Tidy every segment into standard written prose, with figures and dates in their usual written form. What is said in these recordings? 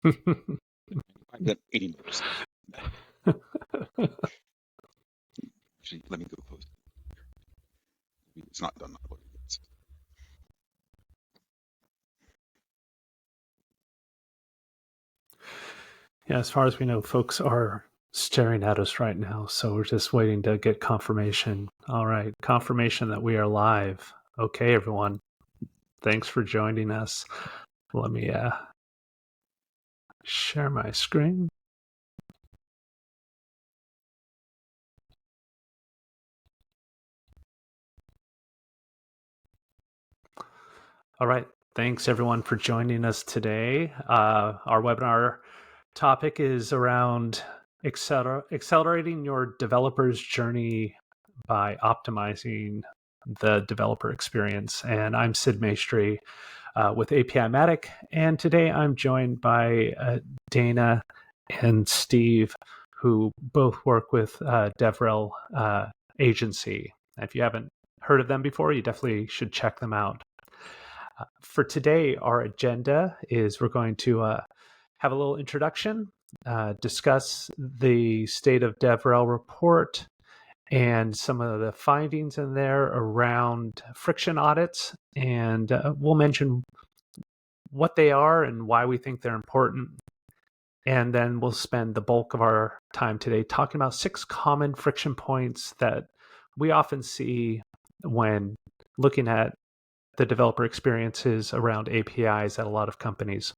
I get 80%. Actually, let me go close. It's not done. Yeah, as far as we know, folks are staring at us right now, so we're just waiting to get confirmation. All right, confirmation that we are live. Okay, everyone. Thanks for joining us. Let me share my screen. All right. Thanks, everyone, for joining us today. Our webinar topic is around accelerating your developer's journey by optimizing the developer experience. And I'm Sid Maestri with API-Matic. And today I'm joined by Dana and Steve, who both work with DevRel Agency. If you haven't heard of them before, you definitely should check them out. For today, our agenda is we're going to have a little introduction, discuss the State of DevRel report and some of the findings in there around friction audits, and we'll mention what they are and why we think they're important. And then we'll spend the bulk of our time today talking about 6 common friction points that we often see when looking at the developer experiences around APIs at a lot of companies.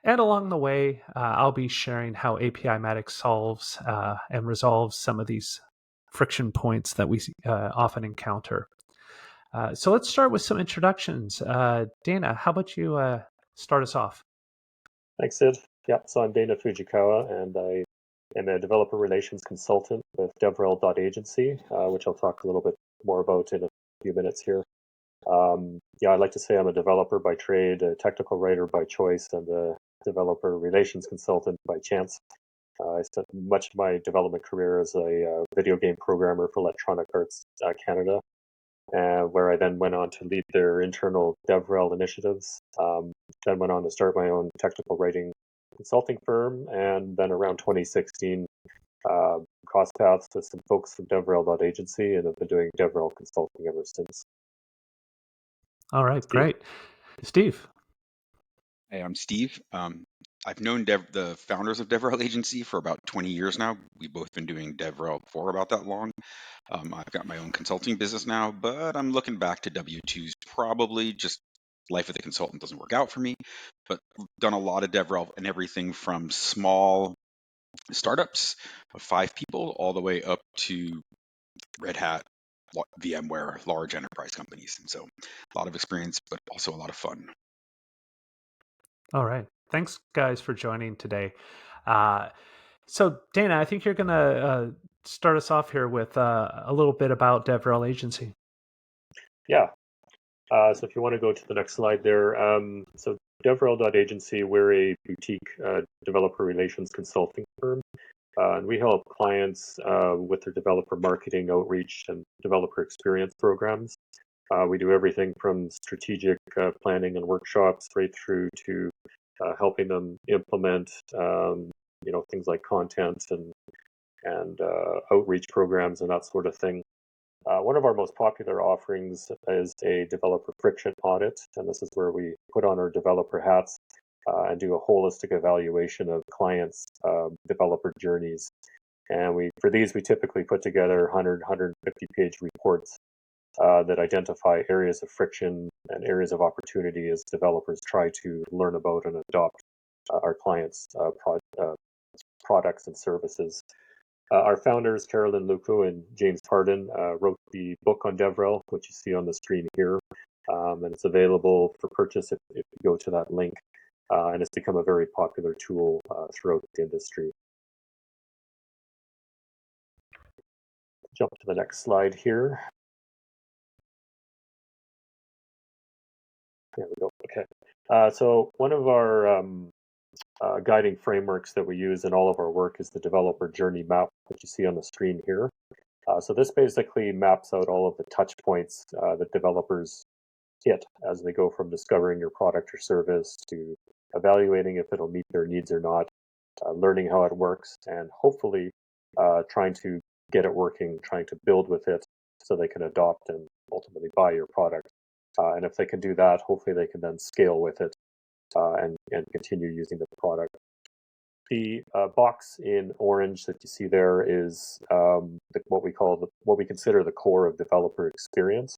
And along the way, I'll be sharing how API-Matic solves and resolves some of these friction points that we often encounter. So let's start with some introductions. Dana, how about you start us off? Thanks, Sid. Yeah, so I'm Dana Fujikawa, and I am a developer relations consultant with DevRel Agency, which I'll talk a little bit more about in a few minutes here. I'd like to say I'm a developer by trade, a technical writer by choice, and a developer relations consultant by chance. I spent much of my development career as a video game programmer for Electronic Arts Canada, where I then went on to lead their internal DevRel initiatives. Then went on to start my own technical writing consulting firm, and then around 2016, crossed paths with some folks from DevRel Agency, and have been doing DevRel consulting ever since. All right, great. Steve. Hey, I'm Steve. I've known the founders of DevRel Agency for about 20 years now. We've both been doing DevRel for about that long. I've got my own consulting business now, but I'm looking back to W-2s probably. Just life of the consultant doesn't work out for me. But I've done a lot of DevRel and everything from small startups of 5 people all the way up to Red Hat, VMware, large enterprise companies. And so a lot of experience, but also a lot of fun. All right. Thanks, guys, for joining today. So, Dana, I think you're going to start us off here with a little bit about DevRel Agency. Yeah. So if you want to go to the next slide there. So DevRel Agency, we're a boutique developer relations consulting firm. And we help clients with their developer marketing, outreach, and developer experience programs. We do everything from strategic planning and workshops right through to helping them implement, things like content and outreach programs and that sort of thing. One of our most popular offerings is a developer friction audit, and this is where we put on our developer hats and do a holistic evaluation of clients' developer journeys. And for these, we typically put together 150-page reports that identify areas of friction and areas of opportunity as developers try to learn about and adopt our clients' products and services. Our founders, Carolyn Luco and James Pardon, wrote the book on DevRel, which you see on the screen here, and it's available for purchase if you go to that link, and it's become a very popular tool throughout the industry. Jump to the next slide here. There we go. Okay. So one of our guiding frameworks that we use in all of our work is the developer journey map that you see on the screen here. So this basically maps out all of the touch points that developers hit as they go from discovering your product or service to evaluating if it'll meet their needs or not, learning how it works, and hopefully trying to get it working, trying to build with it so they can adopt and ultimately buy your product. And if they can do that, hopefully they can then scale with it and continue using the product. The box in orange that you see there is what we consider the core of developer experience,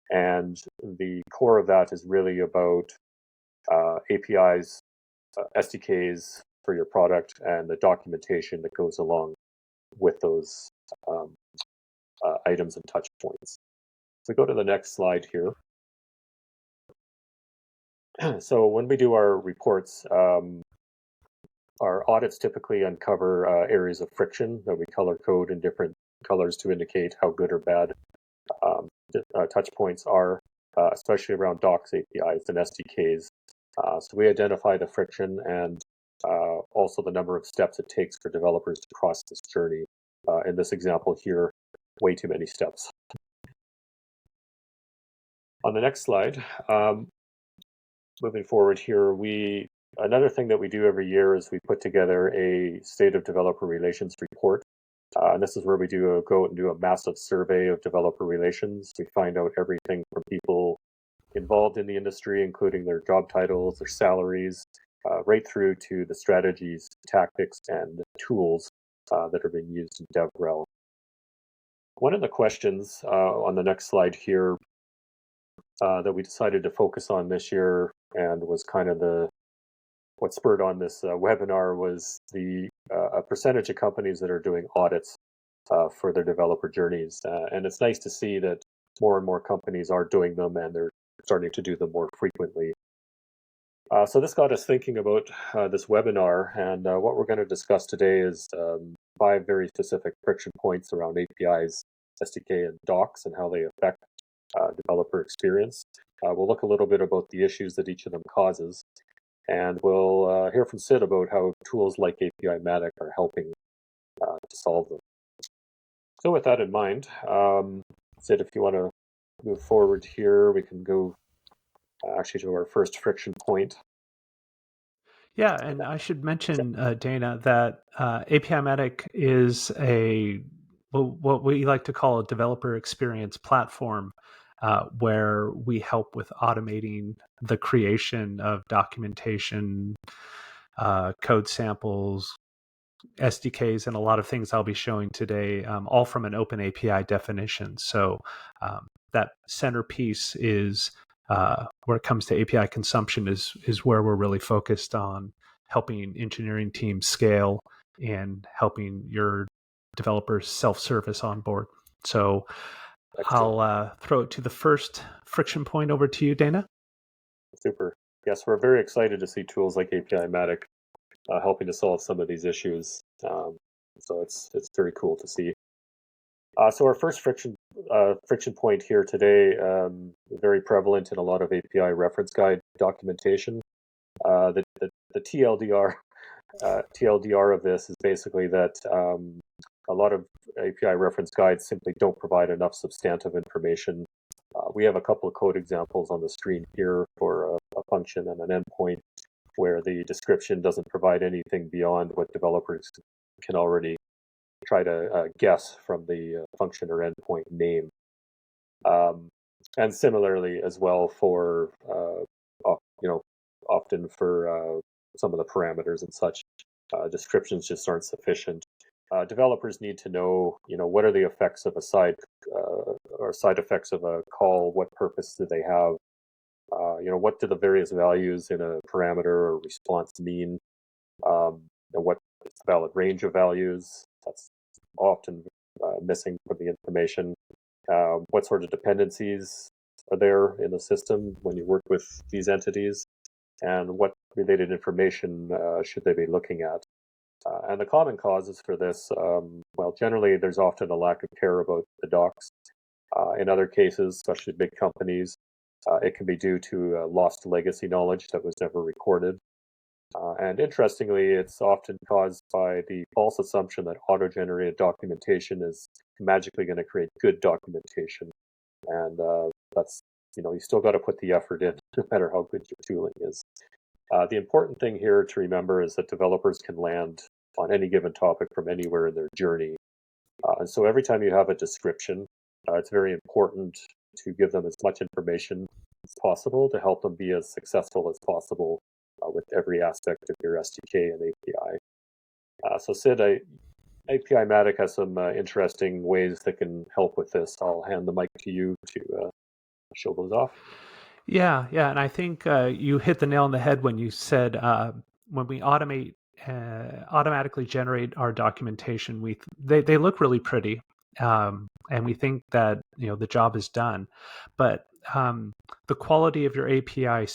and the core of that is really about APIs, SDKs for your product, and the documentation that goes along with those items and touch points. So go to the next slide here. So when we do our reports, our audits typically uncover areas of friction that we color code in different colors to indicate how good or bad touch points are, especially around docs, APIs, and SDKs. So we identify the friction and also the number of steps it takes for developers to cross this journey. In this example here, way too many steps. On the next slide, moving forward here, another thing that we do every year is we put together a State of Developer Relations report. And this is where we go and do a massive survey of developer relations. We find out everything from people involved in the industry, including their job titles, their salaries, right through to the strategies, tactics, and tools that are being used in DevRel. One of the questions on the next slide here that we decided to focus on this year and was kind of what spurred on this webinar was a percentage of companies that are doing audits for their developer journeys. And it's nice to see that more and more companies are doing them, and they're starting to do them more frequently. So this got us thinking about this webinar, and what we're going to discuss today is 5 very specific friction points around APIs, SDK, and docs, and how they affect developer experience. We'll look a little bit about the issues that each of them causes, and we'll hear from Sid about how tools like API-Matic are helping to solve them. So with that in mind, Sid, if you want to move forward here, we can go actually to our first friction point. Yeah, and I should mention, Dana, that API-Matic is what we like to call a developer experience platform, where we help with automating the creation of documentation, code samples, SDKs, and a lot of things I'll be showing today, all from an OpenAPI definition. So that centerpiece is where it comes to API consumption is where we're really focused on helping engineering teams scale and helping your developers self-service on board. So Excellent. I'll throw it to the first friction point over to you, Dana. Super. Yes, we're very excited to see tools like API-Matic helping to solve some of these issues. So it's very cool to see. So our first friction point here today, very prevalent in a lot of API reference guide documentation. The TLDR of this is basically that a lot of API reference guides simply don't provide enough substantive information. We have a couple of code examples on the screen here for a function and an endpoint where the description doesn't provide anything beyond what developers can already try to guess from the function or endpoint name. And similarly as well for, often for some of the parameters and such, descriptions just aren't sufficient. Developers need to know, what are the effects of a side effects of a call? What purpose do they have? What do the various values in a parameter or response mean? And what is the valid range of values? That's often missing from the information. What sort of dependencies are there in the system when you work with these entities? And what related information should they be looking at? And the common causes for this, generally there's often a lack of care about the docs. In other cases, especially big companies, it can be due to lost legacy knowledge that was never recorded. And interestingly, it's often caused by the false assumption that auto-generated documentation is magically going to create good documentation. And that's, you still got to put the effort in, no matter how good your tooling is. The important thing here to remember is that developers can land on any given topic from anywhere in their journey. And so every time you have a description, it's very important to give them as much information as possible to help them be as successful as possible with every aspect of your SDK and API. So Sid, API-Matic has some interesting ways that can help with this. I'll hand the mic to you to show those off. Yeah, and I think you hit the nail on the head when you said when we automatically generate our documentation, they look really pretty, and we think that the job is done, but the quality of your API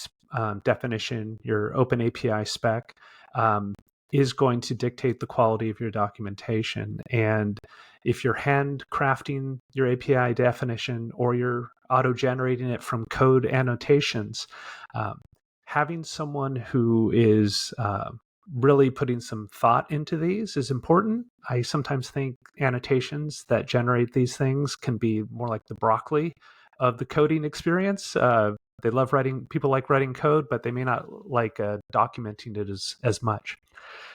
definition, your OpenAPI spec, is going to dictate the quality of your documentation. And if you're handcrafting your API definition or you're auto-generating it from code annotations, having someone who is really putting some thought into these is important. I sometimes think annotations that generate these things can be more like the broccoli of the coding experience. They love writing, people like writing code, but they may not like documenting it as much.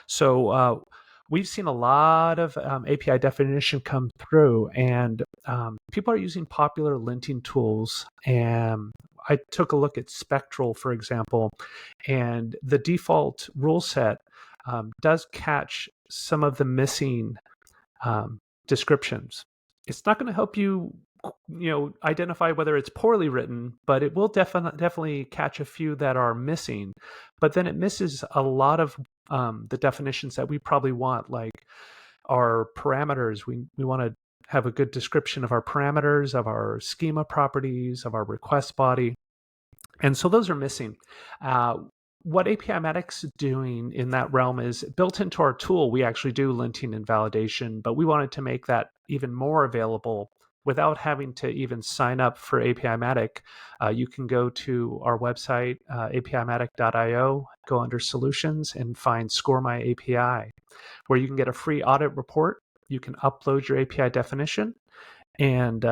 So we've seen a lot of API definition come through, and people are using popular linting tools. And I took a look at Spectral, for example, and the default rule set does catch some of the missing descriptions. It's not going to help you identify whether it's poorly written, but it will definitely catch a few that are missing. But then it misses a lot of the definitions that we probably want, like our parameters. We want to have a good description of our parameters, of our schema properties, of our request body. And so those are missing. What API-Matic's doing in that realm is built into our tool. We actually do linting and validation, but we wanted to make that even more available without having to even sign up for API-Matic. You can go to our website, apimatic.io, go under Solutions, and find Score My API, where you can get a free audit report. You can upload your API definition, and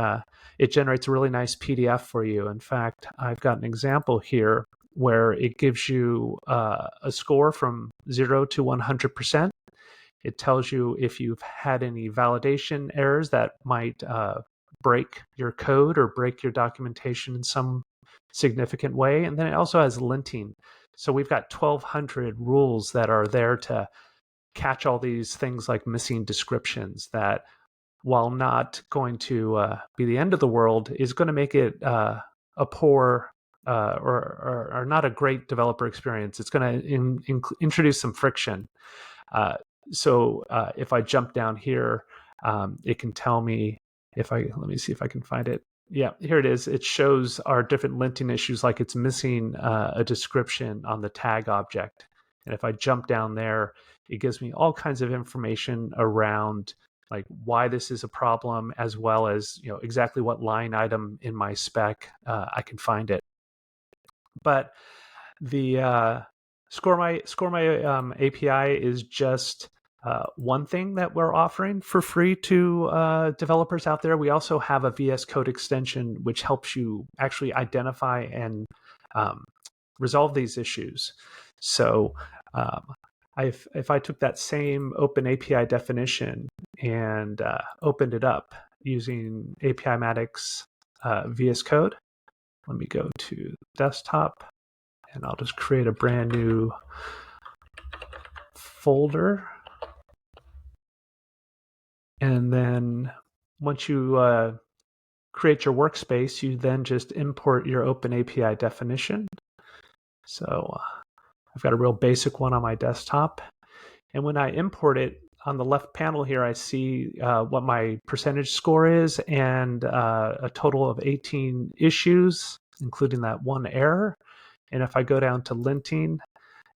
it generates a really nice PDF for you. In fact, I've got an example here where it gives you a score from 0 to 100%. It tells you if you've had any validation errors that might break your code or break your documentation in some significant way. And then it also has linting. So we've got 1,200 rules that are there to catch all these things like missing descriptions that, while not going to be the end of the world, is going to make it a poor or not a great developer experience. It's going to introduce some friction. So if I jump down here, it can tell me let me see if I can find it. Yeah, here it is. It shows our different linting issues, like it's missing a description on the tag object. And if I jump down there, it gives me all kinds of information around like why this is a problem, as well as exactly what line item in my spec I can find it. But the Score My API is just one thing that we're offering for free to developers out there. We also have a VS Code extension which helps you actually identify and resolve these issues. So if I took that same OpenAPI definition and opened it up using API-Matic's VS Code, let me go to desktop, and I'll just create a brand new folder. And then once you create your workspace, you then just import your OpenAPI definition. So I've got a real basic one on my desktop. And when I import it, on the left panel here, I see what my percentage score is and a total of 18 issues, including that one error. And if I go down to linting,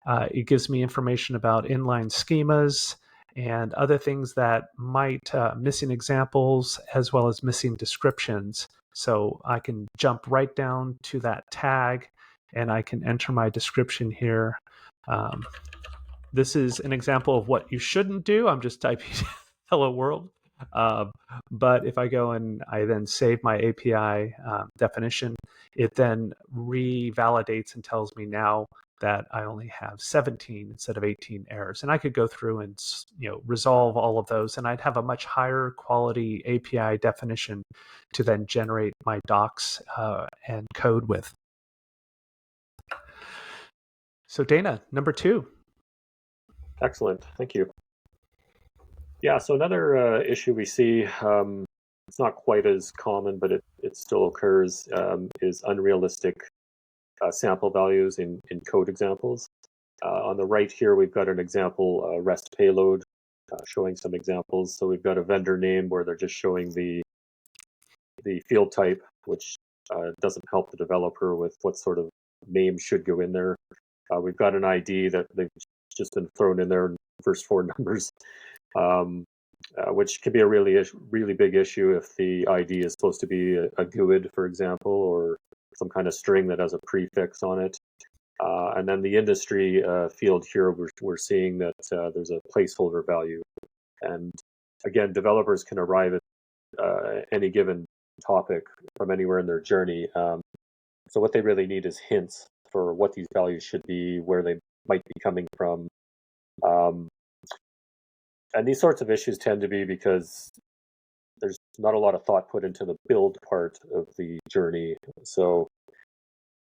it gives me information about inline schemas and other things that might missing examples as well as missing descriptions. So I can jump right down to that tag and I can enter my description here. This is an example of what you shouldn't do. I'm just typing hello world. But if I go and I then save my API definition, it then revalidates and tells me now that I only have 17 instead of 18 errors. And I could go through and resolve all of those, and I'd have a much higher quality API definition to then generate my docs and code with. So Dana, number 2. Excellent, thank you. Yeah, so another issue we see, it's not quite as common, but it still occurs, is unrealistic sample values in code examples. On the right here, we've got an example REST payload showing some examples. So we've got a vendor name where they're just showing the field type, which doesn't help the developer with what sort of name should go in there. We've got an ID that they've just been thrown in there, first 4 numbers, which could be a really big issue if the ID is supposed to be a GUID, for example, or some kind of string that has a prefix on it. And then the industry field here, we're seeing that there's a placeholder value. And again, developers can arrive at any given topic from anywhere in their journey. So what they really need is hints for what these values should be, where they might be coming from. And these sorts of issues tend to be because there's not a lot of thought put into the build part of the journey. So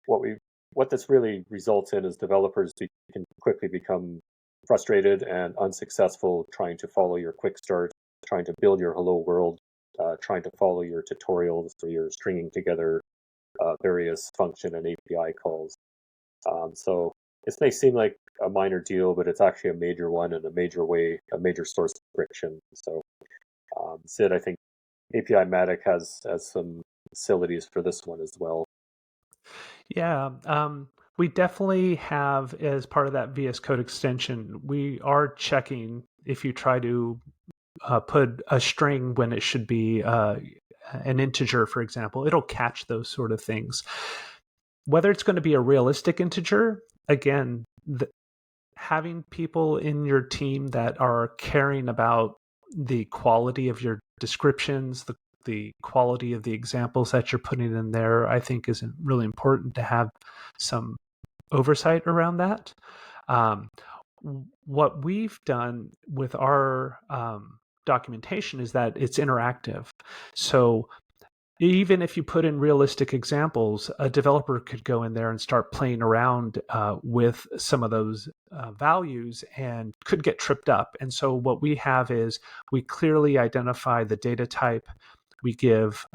what this really results in is developers can quickly become frustrated and unsuccessful trying to follow your quick start, trying to build your hello world, trying to follow your tutorials for your stringing together various function and API calls. So this may seem like a minor deal, but it's actually a major one and a major source of friction. So Sid, I think API-Matic has some facilities for this one as well. Yeah, we definitely have, as part of that VS Code extension, we are checking if you try to put a string when it should be an integer, for example, it'll catch those sort of things. Whether it's going to be a realistic integer, again, having people in your team that are caring about the quality of your descriptions, the quality of the examples that you're putting in there, I think is really important to have some oversight around that. What we've done with our documentation is that it's interactive. So even if you put in realistic examples, a developer could go in there and start playing around with some of those values and could get tripped up. And so what we have is we clearly identify the data type. We give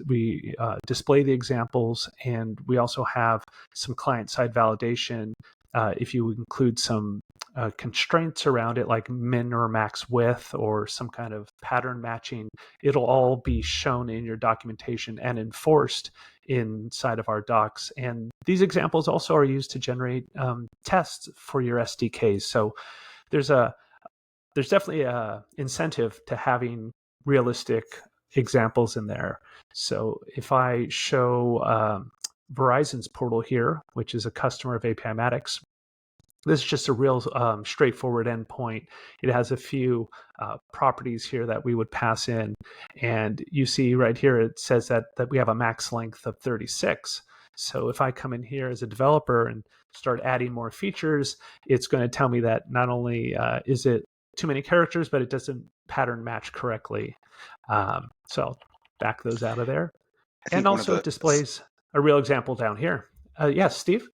we display the examples, and we also have some client-side validation. If you include some constraints around it, like min or max width or some kind of pattern matching, it'll all be shown in your documentation and enforced inside of our docs. And these examples also are used to generate tests for your SDKs. So there's definitely a incentive to having realistic examples in there. So if I show Verizon's portal here, which is a customer of API-Matic, this is just a real straightforward endpoint. It has a few properties here that we would pass in. And you see right here, it says that we have a max length of 36. So if I come in here as a developer and start adding more features, it's going to tell me that not only is it too many characters, but it doesn't pattern match correctly. So I'll back those out of there. And also it displays a real example down here. Yes, Steve?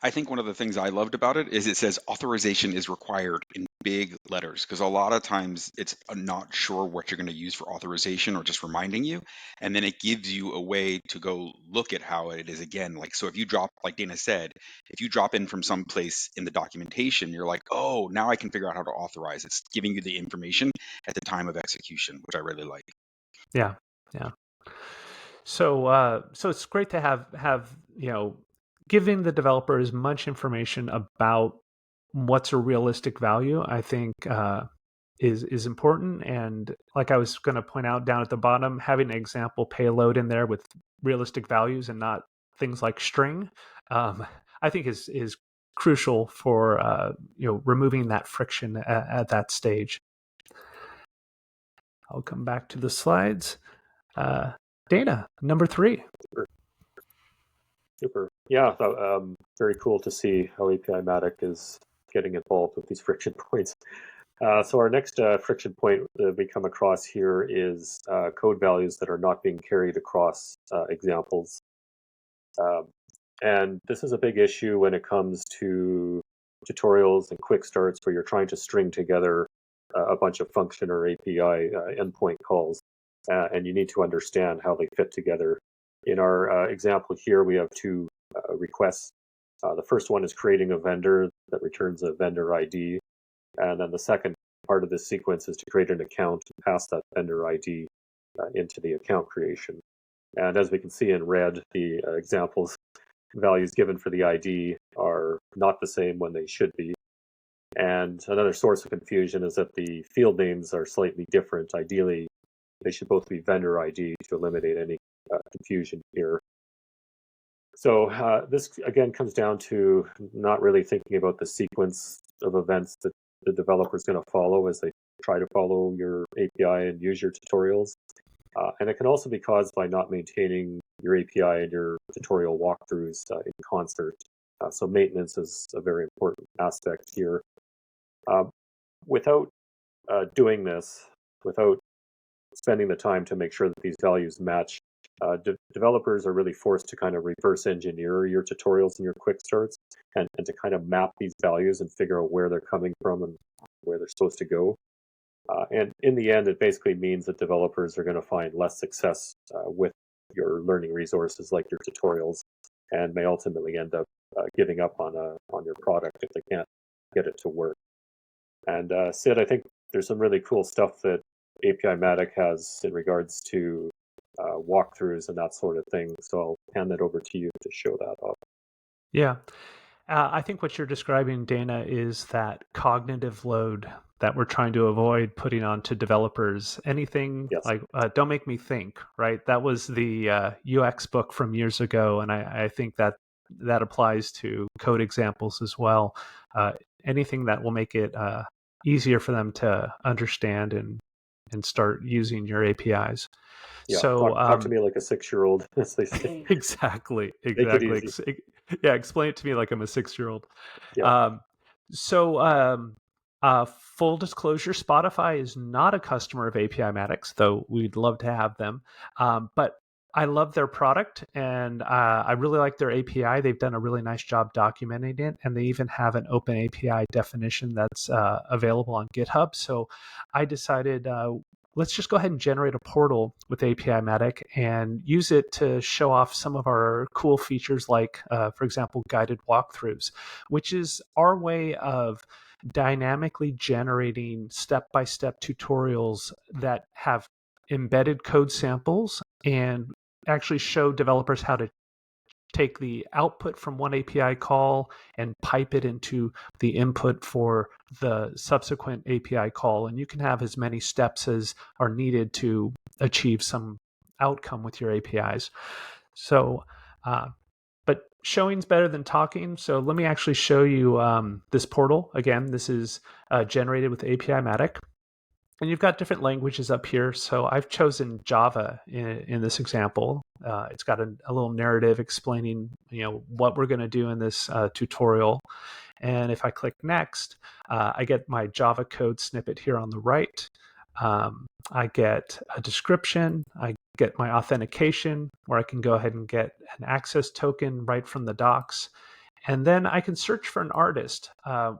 I think one of the things I loved about it is it says authorization is required in big letters, because a lot of times it's not sure what you're going to use for authorization or just reminding you. And then it gives you a way to go look at how it is again. Like, so if you drop, like Dana said, if you drop in from some place in the documentation, you're like, oh, now I can figure out how to authorize. It's giving you the information at the time of execution, which I really like. Yeah. So it's great to have giving the developer as much information about what's a realistic value, I think is important. And like I was going to point out down at the bottom, having an example payload in there with realistic values and not things like string, I think is crucial for removing that friction at that stage. I'll come back to the slides. Dana, number 3. Super. Yeah, very cool to see how API-Matic is getting involved with these friction points. So our next friction point that we come across here is code values that are not being carried across examples. And this is a big issue when it comes to tutorials and quick starts where you're trying to string together a bunch of function or API endpoint calls, and you need to understand how they fit together. In our example here, we have two requests. The first one is creating a vendor that returns a vendor ID, and then the second part of this sequence is to create an account and pass that vendor ID into the account creation. And as we can see in red, the examples values given for the ID are not the same when they should be. And another source of confusion is that the field names are slightly different. Ideally, they should both be vendor ID to eliminate any confusion here. So this, again, comes down to not really thinking about the sequence of events that the developer is going to follow as they try to follow your API and use your tutorials. And it can also be caused by not maintaining your API and your tutorial walkthroughs in concert. So maintenance is a very important aspect here. Without doing this, without spending the time to make sure that these values match, developers are really forced to kind of reverse engineer your tutorials and your quick starts and to kind of map these values and figure out where they're coming from and where they're supposed to go. And in the end, it basically means that developers are going to find less success with your learning resources like your tutorials, and may ultimately end up giving up on your product if they can't get it to work. And Sid, I think there's some really cool stuff that API-Matic has in regards to walkthroughs and that sort of thing. So I'll hand that over to you to show that off. Yeah. I think what you're describing, Dana, is that cognitive load that we're trying to avoid putting onto developers. Anything Yes. like don't make me think, right? That was the UX book from years ago, and I think that applies to code examples as well. Anything that will make it easier for them to understand and start using your APIs. Yeah, So talk to me like a 6-year-old, as they say. exactly. Make it easy. Yeah, explain it to me like I'm a 6-year-old. Yeah. Full disclosure, Spotify is not a customer of API-Matics, though we'd love to have them. But I love their product, and I really like their API. They've done a really nice job documenting it, and they even have an OpenAPI definition that's available on GitHub. So I decided let's just go ahead and generate a portal with API-Matic and use it to show off some of our cool features like, for example, guided walkthroughs, which is our way of dynamically generating step-by-step tutorials that have embedded code samples and actually show developers how to take the output from one API call and pipe it into the input for the subsequent API call. And you can have as many steps as are needed to achieve some outcome with your APIs. So, but showing's better than talking. So let me actually show you this portal. Again, this is generated with API-Matic. And you've got different languages up here. So I've chosen Java in this example. It's got a little narrative explaining, what we're going to do in this tutorial. And if I click next, I get my Java code snippet here on the right. I get a description. I get my authentication, where I can go ahead and get an access token right from the docs. And then I can search for an artist.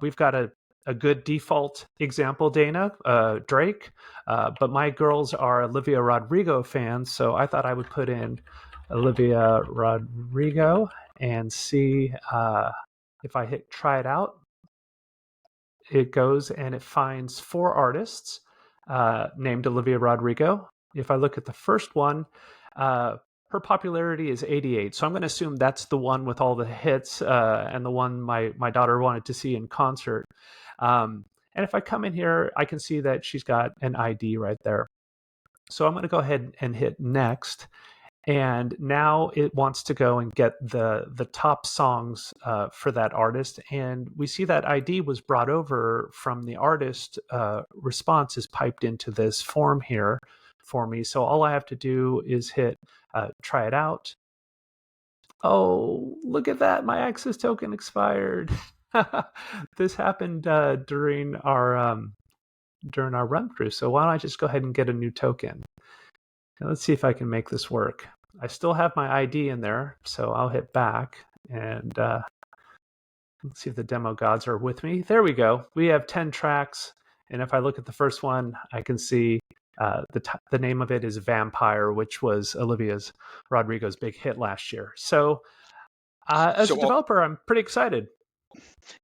We've got a good default example, Dana, Drake, but my girls are Olivia Rodrigo fans, so I thought I would put in Olivia Rodrigo and see if I hit try it out. It goes and it finds 4 artists named Olivia Rodrigo. If I look at the first one, her popularity is 88. So I'm going to assume that's the one with all the hits and the one my daughter wanted to see in concert. And if I come in here, I can see that she's got an ID right there. So I'm going to go ahead and hit next. And now it wants to go and get the top songs for that artist. And we see that ID was brought over from the artist response is piped into this form here for me. So all I have to do is hit try it out. Oh, look at that. My access token expired. This happened during our run through. So why don't I just go ahead and get a new token? Now, let's see if I can make this work. I still have my ID in there, so I'll hit back and let's see if the demo gods are with me. There we go. We have 10 tracks. And if I look at the first one, I can see the name of it is Vampire, which was Olivia Rodrigo's big hit last year. So as a developer, I'm pretty excited.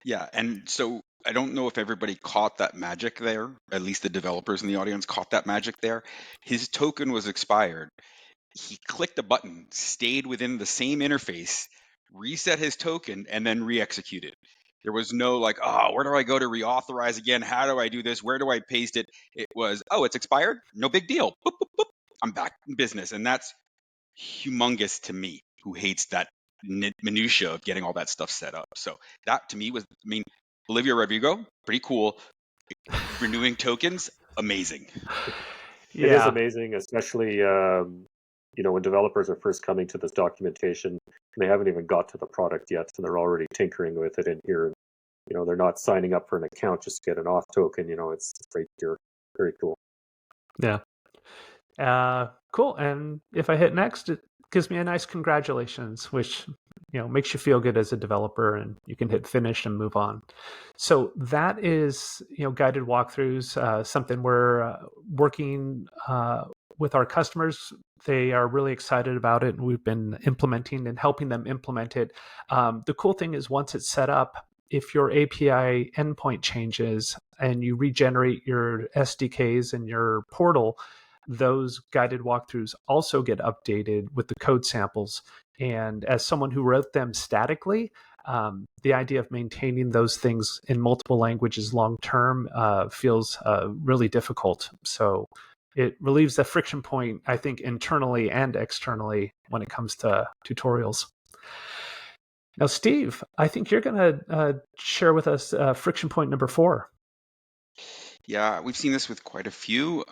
Yeah, and so I don't know if everybody caught that magic there. At least the developers in the audience caught that magic there. His token was expired. He clicked a button, stayed within the same interface, reset his token, and then re-executed. There was no like, oh, where do I go to reauthorize again? How do I do this? Where do I paste it? It was, oh, it's expired? No big deal. Boop, boop, boop. I'm back in business. And that's humongous to me, who hates that minutia of getting all that stuff set up. So that to me was, I mean, Olivia Rodrigo, pretty cool. Renewing tokens, amazing. It is amazing, especially when developers are first coming to this documentation and they haven't even got to the product yet, and they're already tinkering with it in here. They're not signing up for an account just to get an auth token. It's right here. Very cool. Yeah. Cool. And if I hit next, it gives me a nice congratulations, which makes you feel good as a developer, and you can hit finish and move on. So that is guided walkthroughs, something we're working with our customers. They are really excited about it, and we've been implementing and helping them implement it. The cool thing is once it's set up, if your API endpoint changes and you regenerate your SDKs and your portal, those guided walkthroughs also get updated with the code samples. And as someone who wrote them statically, the idea of maintaining those things in multiple languages long term feels really difficult. So it relieves the friction point, I think, internally and externally when it comes to tutorials. Now, Steve, I think you're going to share with us friction point number 4. Yeah, we've seen this with quite a few.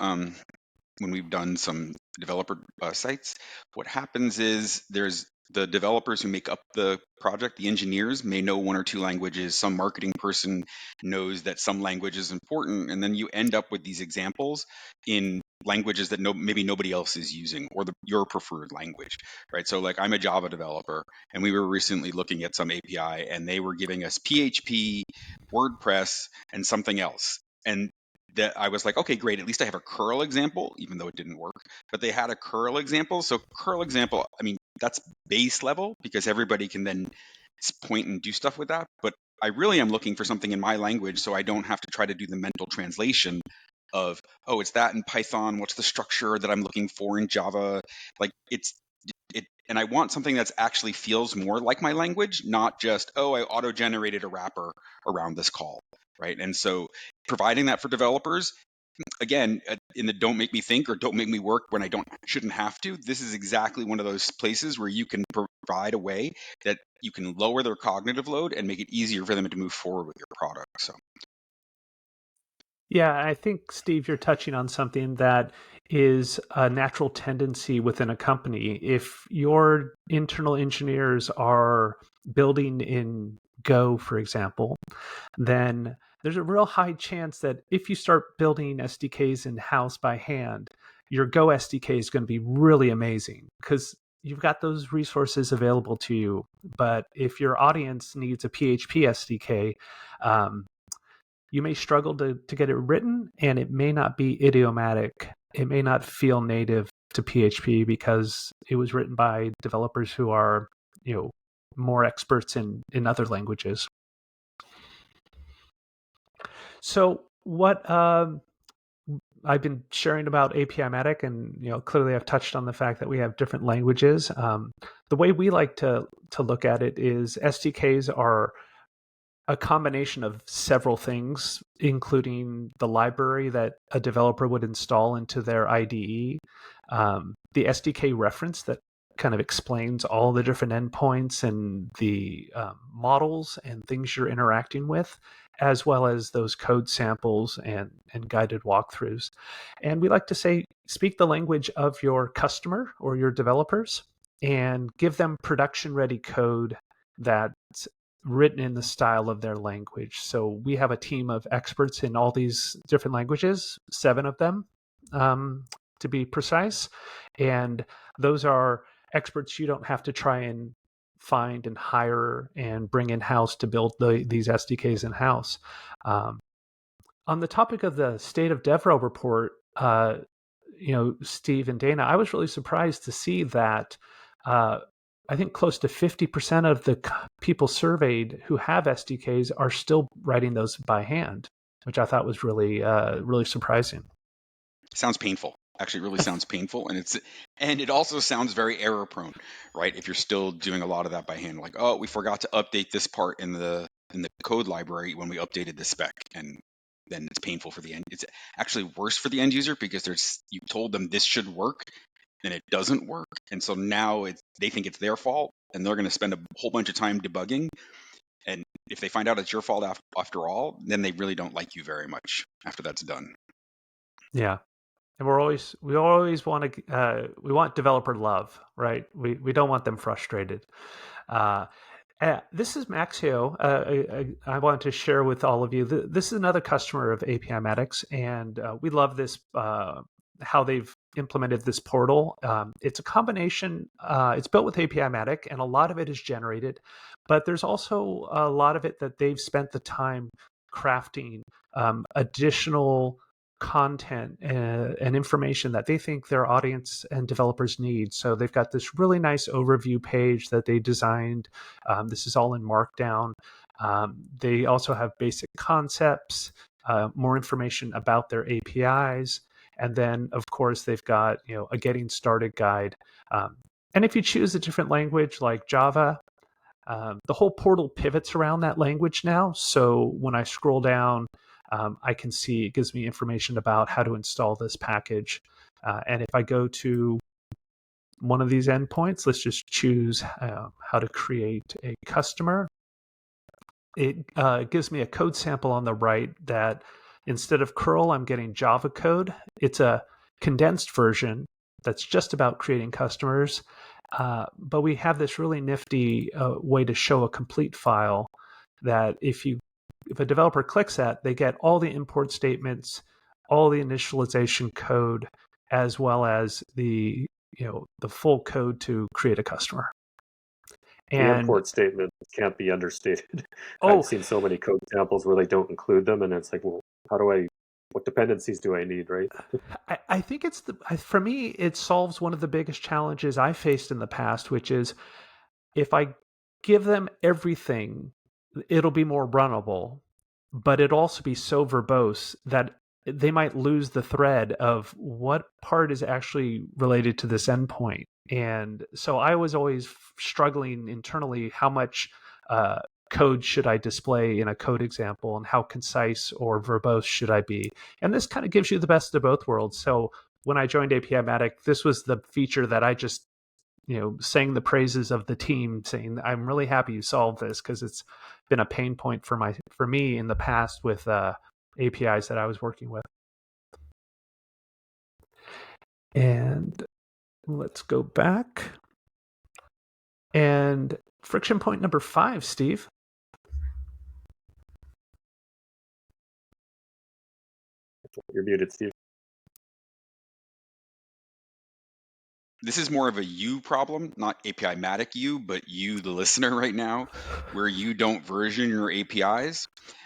When we've done some developer sites, what happens is there's the developers who make up the project, the engineers may know 1 or 2 languages, some marketing person knows that some language is important, and then you end up with these examples in languages that maybe nobody else is using, or your preferred language, right? So like I'm a Java developer, and we were recently looking at some API, and they were giving us PHP, WordPress, and something else. And that I was like, okay, great. At least I have a curl example, even though it didn't work. But they had a curl example. So curl example, I mean, that's base level because everybody can then point and do stuff with that. But I really am looking for something in my language so I don't have to try to do the mental translation of, oh, it's that in Python. What's the structure that I'm looking for in Java? Like and I want something that actually feels more like my language, not just, oh, I auto-generated a wrapper around this call. Right. And so providing that for developers, again, in the don't make me think or don't make me work when I shouldn't have to, this is exactly one of those places where you can provide a way that you can lower their cognitive load and make it easier for them to move forward with your product. So. Yeah, I think, Steve, you're touching on something that is a natural tendency within a company. If your internal engineers are building in Go, for example, then there's a real high chance that if you start building SDKs in-house by hand, your Go SDK is going to be really amazing because you've got those resources available to you. But if your audience needs a PHP SDK, you may struggle to get it written, and it may not be idiomatic. It may not feel native to PHP because it was written by developers who are, more experts in other languages. So what I've been sharing about API-matic, and clearly I've touched on the fact that we have different languages. The way we like to look at it is SDKs are a combination of several things, including the library that a developer would install into their IDE, the SDK reference that kind of explains all the different endpoints and the models and things you're interacting with, as well as those code samples and guided walkthroughs. And we like to say, speak the language of your customer or your developers. and give them production-ready code that's written in the style of their language. So we have a team of experts in all these different languages, 7 of them, to be precise. And those are experts you don't have to try and find and hire and bring in-house to build these SDKs in-house. On the topic of the State of DevRel report, Steve and Dana, I was really surprised to see that I think close to 50% of the people surveyed who have SDKs are still writing those by hand, which I thought was really, really surprising. Sounds painful. Actually, it really sounds painful, and it also sounds very error prone, right? If you're still doing a lot of that by hand, like, oh, we forgot to update this part in the code library when we updated the spec, and then it's painful for the end. It's actually worse for the end user because you told them this should work, and it doesn't work, and so now they think it's their fault, and they're going to spend a whole bunch of time debugging. And if they find out it's your fault after all, then they really don't like you very much after that's done. Yeah. And we always want to we want developer love, right? We don't want them frustrated. This is Maxio. I wanted to share with all of you. This is another customer of APImatics, and we love this. How they've implemented this portal. It's a combination. It's built with APImatic, and a lot of it is generated, but there's also a lot of it that they've spent the time crafting additional content and information that they think their audience and developers need. So they've got this really nice overview page that they designed. This is all in Markdown. They also have basic concepts, more information about their APIs. And then, of course, they've got a getting started guide. And if you choose a different language like Java, the whole portal pivots around that language now. So when I scroll down, I can see it gives me information about how to install this package. And if I go to one of these endpoints, let's just choose how to create a customer. It gives me a code sample on the right that instead of curl, I'm getting Java code. It's a condensed version that's just about creating customers. But we have this really nifty way to show a complete file that if a developer clicks that, they get all the import statements, all the initialization code, as well as the full code to create a customer. The import statement can't be understated. Oh, I've seen so many code samples where they don't include them, and it's like, well, what dependencies do I need, right? I think for me, it solves one of the biggest challenges I faced in the past, which is if I give them everything, it'll be more runnable, but it'll also be so verbose that they might lose the thread of what part is actually related to this endpoint. And so I was always struggling internally, how much code should I display in a code example, and how concise or verbose should I be? And this kind of gives you the best of both worlds. So when I joined APImatic, this was the feature that I just sang the praises of the team, saying I'm really happy you solved this, because it's been a pain point for me in the past with APIs that I was working with. And let's go back. And friction point number 5, Steve. You're muted, Steve. This is more of a you problem, not APImatic you, but you, the listener right now, where you don't version your APIs.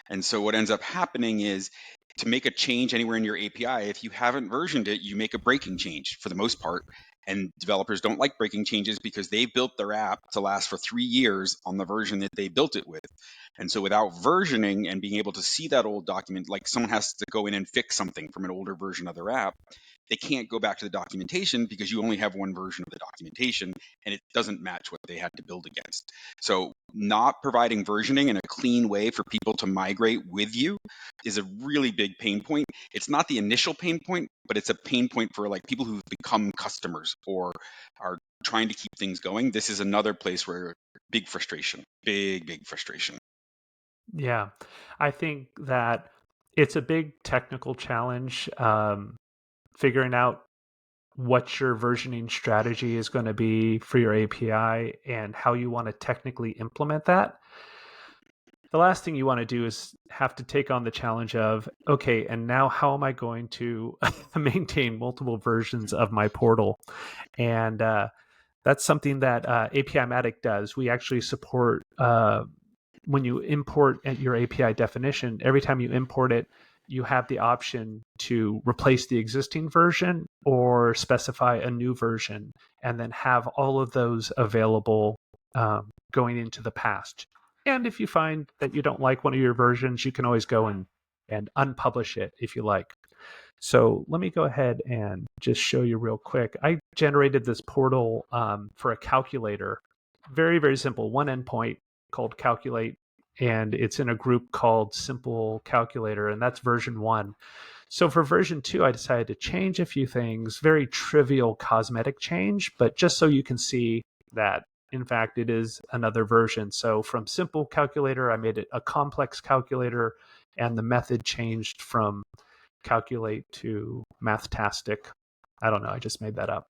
And so what ends up happening is to make a change anywhere in your API, if you haven't versioned it, you make a breaking change for the most part. And developers don't like breaking changes because they built their app to last for 3 years on the version that they built it with. And so without versioning and being able to see that old document, like someone has to go in and fix something from an older version of their app, they can't go back to the documentation because you only have one version of the documentation and it doesn't match what they had to build against. So not providing versioning in a clean way for people to migrate with you is a really big pain point. It's not the initial pain point, but it's a pain point for like people who've become customers or are trying to keep things going. This is another place where big frustration, big frustration. Yeah, I think that it's a big technical challenge, figuring out what your versioning strategy is going to be for your API and how you want to technically implement that, the last thing you want to do is have to take on the challenge of, okay, and now how am I going to maintain multiple versions of my portal? And that's something that API-Matic does. We actually support, when you import your API definition, every time you import it, you have the option to replace the existing version or specify a new version, and then have all of those available going into the past. And if you find that you don't like one of your versions, you can always go and unpublish it if you like. So let me go ahead and just show you real quick. I generated this portal for a calculator. Very, very simple. One endpoint called calculate, and it's in a group called simple calculator, and that's version 1. So for version 2, I decided to change a few things, very trivial cosmetic change, but just so you can see that, in fact, it is another version. So from simple calculator, I made it a complex calculator, and the method changed from calculate to mathtastic. I don't know. I just made that up.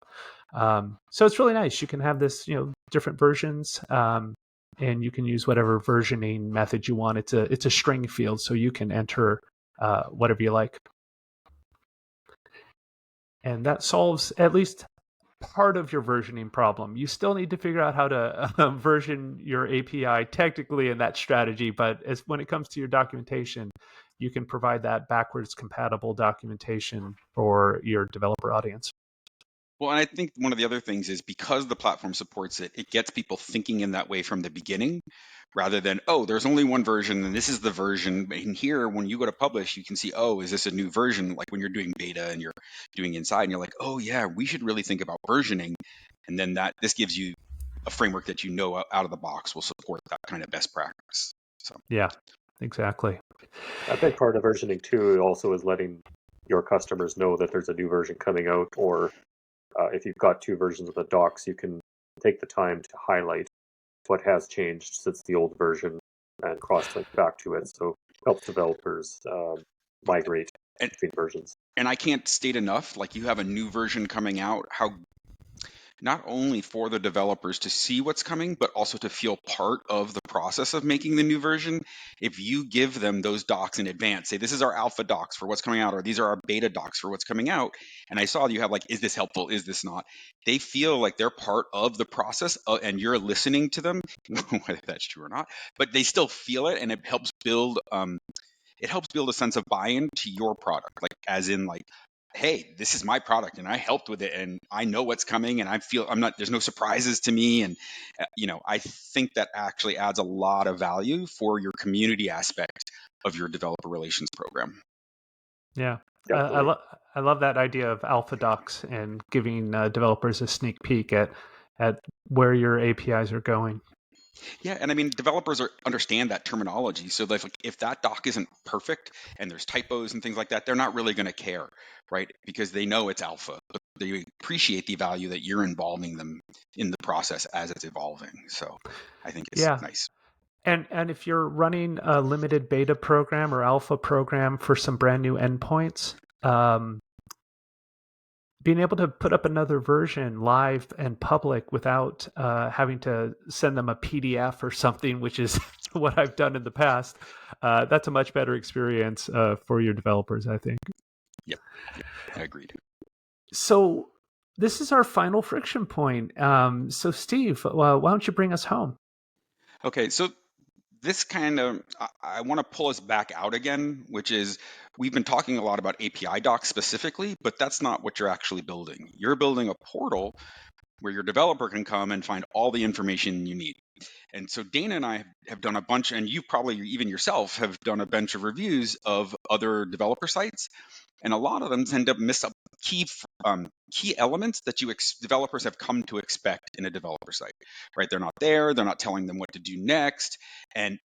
So it's really nice. You can have this, different versions, and you can use whatever versioning method you want. It's a string field, so you can enter whatever you like. And that solves at least part of your versioning problem. You still need to figure out how to version your API technically in that strategy, but when it comes to your documentation, you can provide that backwards compatible documentation for your developer audience. Well, and I think one of the other things is because the platform supports it, it gets people thinking in that way from the beginning rather than, oh, there's only one version and this is the version. And here, when you go to publish, you can see, oh, is this a new version? Like when you're doing beta and you're doing inside and you're like, oh, yeah, we should really think about versioning. And then this gives you a framework that out of the box will support that kind of best practice. So yeah, exactly. A big part of versioning too also is letting your customers know that there's a new version coming out, or if you've got 2 versions of the docs, you can take the time to highlight what has changed since the old version and cross-link back to it. So it helps developers migrate between versions. And I can't state enough, like you have a new version coming out, how not only for the developers to see what's coming, but also to feel part of the process of making the new version. If you give them those docs in advance, say, this is our alpha docs for what's coming out, or these are our beta docs for what's coming out, and I saw you have like, is this helpful? Is this not? They feel like they're part of the process and you're listening to them, whether that's true or not, but they still feel it, and it helps build a sense of buy-in to your product, like as in like, hey, this is my product and I helped with it and I know what's coming and there's no surprises to me. And, I think that actually adds a lot of value for your community aspect of your developer relations program. Yeah. I love that idea of alpha docs and giving developers a sneak peek at where your APIs are going. Yeah, and I mean, developers understand that terminology. So if that doc isn't perfect and there's typos and things like that, they're not really going to care, right? Because they know it's alpha, but they appreciate the value that you're involving them in the process as it's evolving. So I think it's nice. And if you're running a limited beta program or alpha program for some brand new endpoints, being able to put up another version live and public without having to send them a PDF or something, which is what I've done in the past, that's a much better experience for your developers, I think. Yep, I agreed. So this is our final friction point. So Steve, why don't you bring us home? Okay, so this I want to pull us back out again, which is we've been talking a lot about API docs specifically, but that's not what you're actually building. You're building a portal where your developer can come and find all the information you need. And so Dana and I have done a bunch, and you probably even yourself have done a bunch of reviews of other developer sites. And a lot of them tend to miss up key elements that developers have come to expect in a developer site, right? They're not there. They're not telling them what to do next,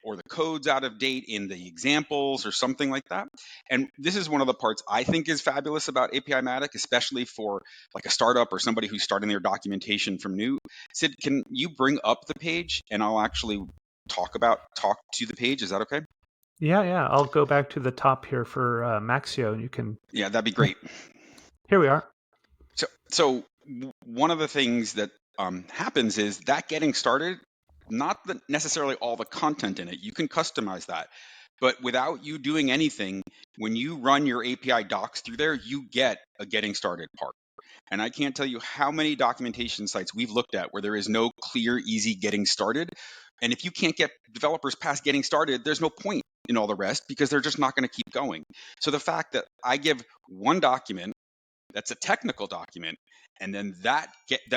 or the code's out of date in the examples or something like that. And this is one of the parts I think is fabulous about API-Matic, especially for like a startup or somebody who's starting their documentation from new. Sid, can you bring up the page and I'll actually talk to the page? Is that okay? Yeah. I'll go back to the top here for Maxio, and you can. Yeah, that'd be great. Here we are. So one of the things that happens is that getting started, not necessarily all the content in it. You can customize that. But without you doing anything, when you run your API docs through there, you get a getting started part. And I can't tell you how many documentation sites we've looked at where there is no clear, easy getting started. And if you can't get developers past getting started, there's no point in all the rest because they're just not going to keep going. So the fact that I give one document that's a technical document, and then that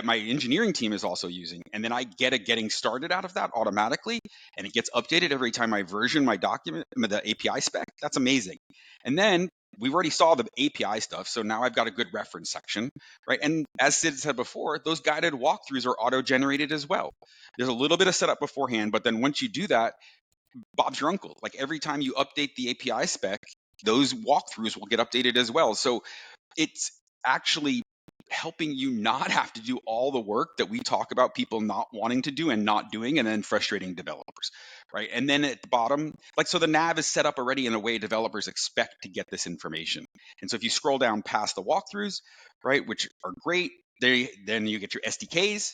my engineering team is also using, and then I get a getting started out of that automatically, and it gets updated every time I version my document, the API spec. That's amazing. And then we already saw the API stuff, so now I've got a good reference section, right? And as Sid said before, those guided walkthroughs are auto-generated as well. There's a little bit of setup beforehand, but then once you do that, Bob's your uncle. Like every time you update the API spec, those walkthroughs will get updated as well. So it's actually helping you not have to do all the work that we talk about people not wanting to do and not doing, and then frustrating developers, right? And then at the bottom, like, so the nav is set up already in a way developers expect to get this information. And so if you scroll down past the walkthroughs, right, which are great, then you get your SDKs,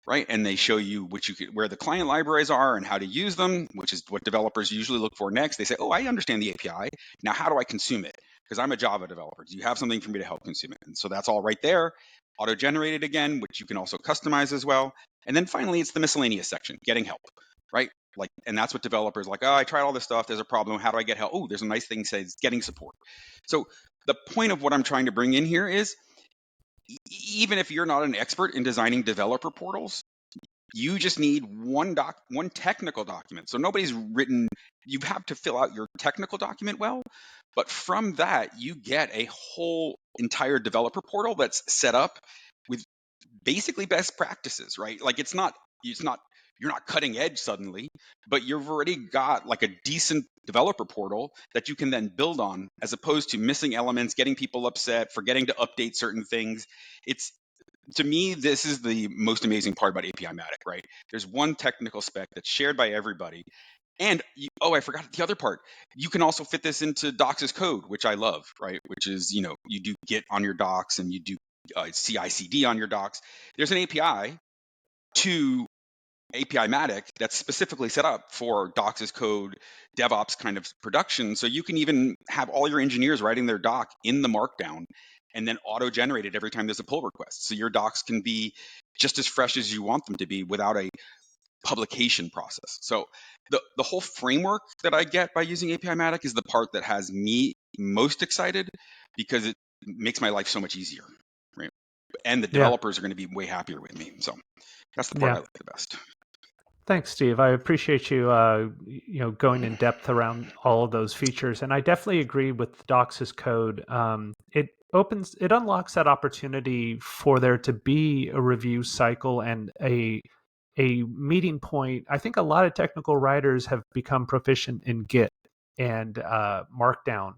right? And they show you where the client libraries are and how to use them, which is what developers usually look for next. They say, oh, I understand the API. Now, how do I consume it? Because I'm a Java developer. Do you have something for me to help consume it? And so that's all right there, auto-generated again, which you can also customize as well. And then finally, it's the miscellaneous section, getting help, right? Like, and that's what developers like, oh, I tried all this stuff. There's a problem. How do I get help? Oh, there's a nice thing that says getting support. So the point of what I'm trying to bring in here is, even if you're not an expert in designing developer portals, you just need one technical document. So nobody's written, you have to fill out your technical document well, but from that, you get a whole entire developer portal that's set up with basically best practices, right? Like you're not cutting edge suddenly, but you've already got like a decent developer portal that you can then build on, as opposed to missing elements, getting people upset, forgetting to update certain things. To me, this is the most amazing part about API-Matic, right? There's one technical spec that's shared by everybody. And, I forgot the other part. You can also fit this into Docs as code, which I love, right? Which is, you do Git on your Docs and you do CI/CD on your Docs. There's an API to API-Matic that's specifically set up for Docs as code, DevOps kind of production. So you can even have all your engineers writing their doc in the Markdown and then auto-generate it every time there's a pull request. So your docs can be just as fresh as you want them to be without a publication process. So the whole framework that I get by using API-Matic is the part that has me most excited, because it makes my life so much easier, right? And the developers are going to be way happier with me. So that's the part I like the best. Thanks, Steve. I appreciate you, going in depth around all of those features, and I definitely agree with Docs as code. It unlocks that opportunity for there to be a review cycle and a meeting point. I think a lot of technical writers have become proficient in Git and Markdown,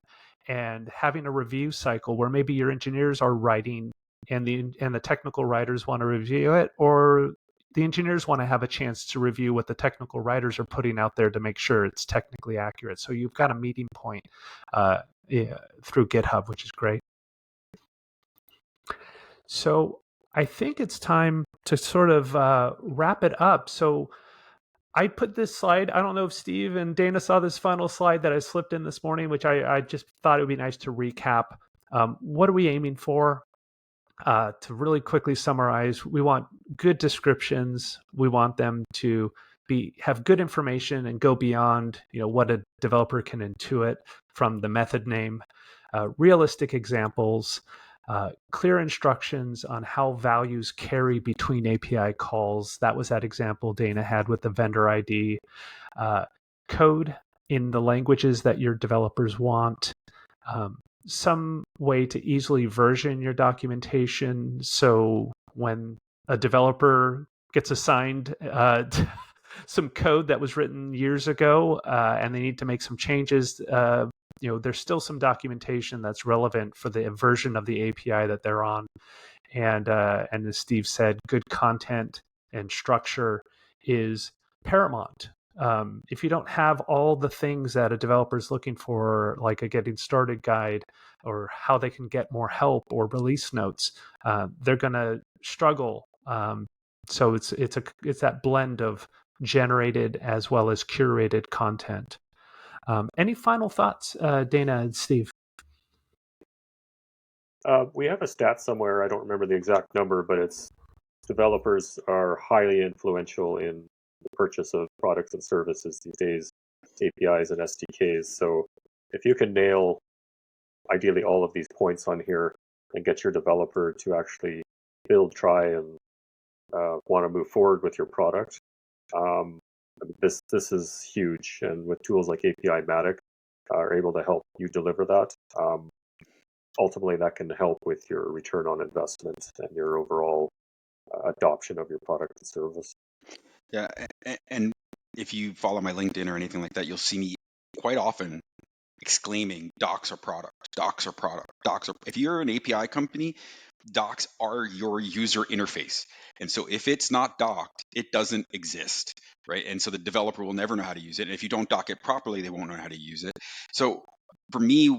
and having a review cycle where maybe your engineers are writing and the technical writers want to review it, or the engineers want to have a chance to review what the technical writers are putting out there to make sure it's technically accurate. So you've got a meeting point through GitHub, which is great. So I think it's time to sort of wrap it up. So I put this slide, I don't know if Steve and Dana saw this final slide that I slipped in this morning, which I just thought it would be nice to recap. What are we aiming for? To really quickly summarize, we want good descriptions. We want them to have good information and go beyond, what a developer can intuit from the method name. Realistic examples, clear instructions on how values carry between API calls. That was that example Dana had with the vendor ID. Code in the languages that your developers want. Some way to easily version your documentation, so when a developer gets assigned some code that was written years ago and they need to make some changes, there's still some documentation that's relevant for the version of the API that they're on. And as Steve said, good content and structure is paramount If you don't have all the things that a developer is looking for, like a getting started guide or how they can get more help or release notes, they're going to struggle. So it's that blend of generated as well as curated content. Any final thoughts, Dana and Steve? We have a stat somewhere, I don't remember the exact number, but it's developers are highly influential in the purchase of products and services these days, APIs and SDKs. So if you can nail ideally all of these points on here and get your developer to actually build, try, and want to move forward with your product, this is huge. And with tools like API Matic are able to help you deliver that. Ultimately, that can help with your return on investment and your overall adoption of your product and service. Yeah, and if you follow my LinkedIn or anything like that, you'll see me quite often exclaiming, docs are product, docs are product, docs are. If you're an API company, docs are your user interface. And so if it's not docked, it doesn't exist, right? And so the developer will never know how to use it. And if you don't dock it properly, they won't know how to use it. So for me,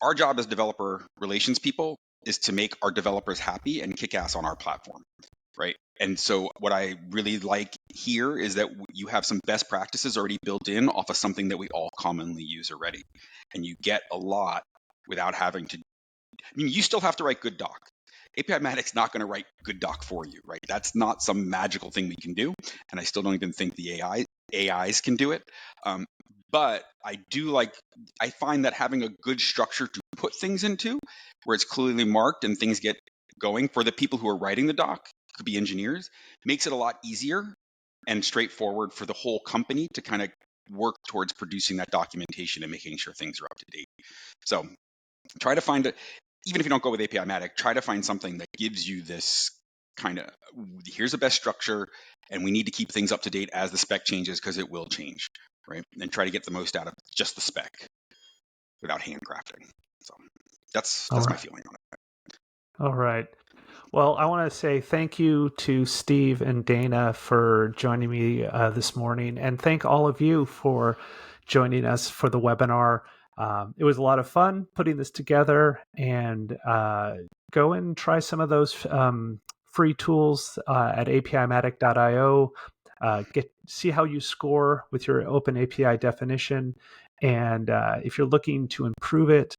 our job as developer relations people is to make our developers happy and kick ass on our platform, right? And so what I really like here is that you have some best practices already built in off of something that we all commonly use already. And you get a lot without having to, you still have to write good doc. API Matic's not going to write good doc for you, right? That's not some magical thing we can do. And I still don't even think the AIs can do it. But I find that having a good structure to put things into where it's clearly marked and things get going for the people who are writing the doc, could be engineers, makes it a lot easier and straightforward for the whole company to kind of work towards producing that documentation and making sure things are up to date. So try to find it, even if you don't go with API Matic, try to find something that gives you this kind of, here's the best structure, and we need to keep things up to date as the spec changes because it will change, right? And try to get the most out of just the spec without handcrafting. So that's my feeling on it. All right. Well, I want to say thank you to Steve and Dana for joining me this morning, and thank all of you for joining us for the webinar. It was a lot of fun putting this together, and go and try some of those free tools at apimatic.io. See how you score with your OpenAPI definition, and if you're looking to improve it,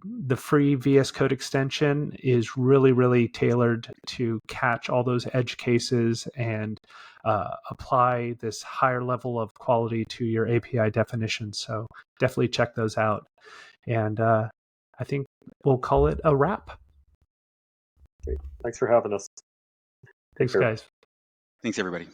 the free VS Code extension is really, really tailored to catch all those edge cases and apply this higher level of quality to your API definition. So definitely check those out. And I think we'll call it a wrap. Great. Thanks for having us. Thanks, guys. Thanks, everybody.